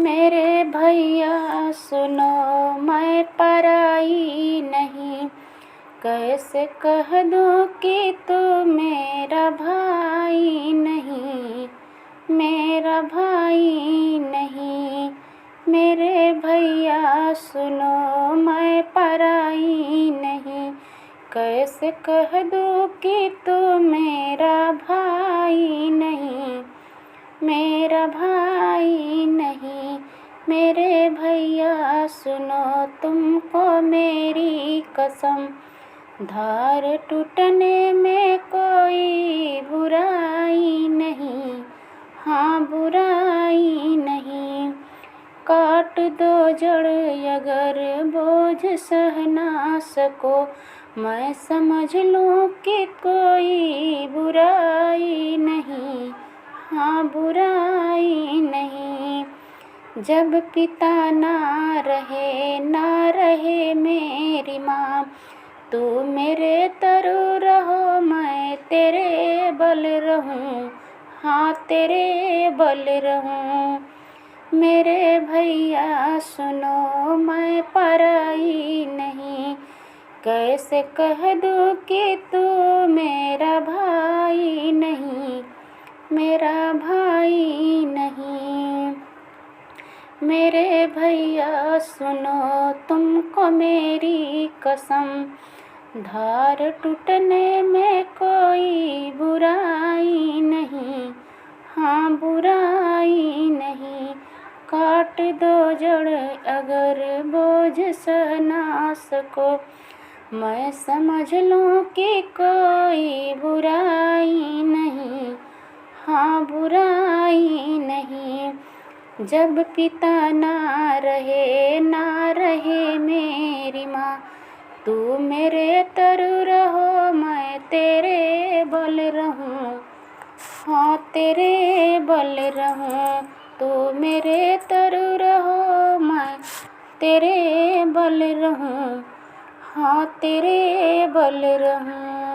मेरे भैया सुनो, मैं पराई नहीं। कैसे कह दूँ कि तू मेरा भाई नहीं, मेरा भाई नहीं। मेरे भैया सुनो, मैं पराई नहीं। कैसे कह दूँ कि तू मेरा भाई नहीं, मेरा भाई नहीं। मेरे भैया सुनो, तुमको मेरी कसम, धार टूटने में कोई बुराई नहीं, हाँ बुराई नहीं। काट दो जड़ अगर बोझ सह ना सको, मैं समझ लूँ कि कोई बुराई नहीं, हाँ बुराई नहीं। जब पिता ना रहे मेरी माँ, तू मेरे तरु रहो, मैं तेरे बल रहूं, हाँ तेरे बल रहूं। मेरे भैया सुनो, मैं पराई नहीं। कैसे कह दूँ कि तू मेरा भाई नहीं, मेरा भाई नहीं। मेरे भैया सुनो, तुमको मेरी कसम, धार टूटने में कोई बुराई नहीं, हाँ बुराई नहीं। काट दो जड़ अगर बोझ सह ना सको, मैं समझ लूँ कि कोई बुराई नहीं, हाँ बुराई नहीं। जब पिता ना रहे मेरी माँ, तू मेरे तरु रहो, मैं तेरे बल रहूं, हाँ तेरे बल रहूं। तू मेरे तरु रहो, मैं तेरे बल रहूं, हाँ तेरे बल रहूं।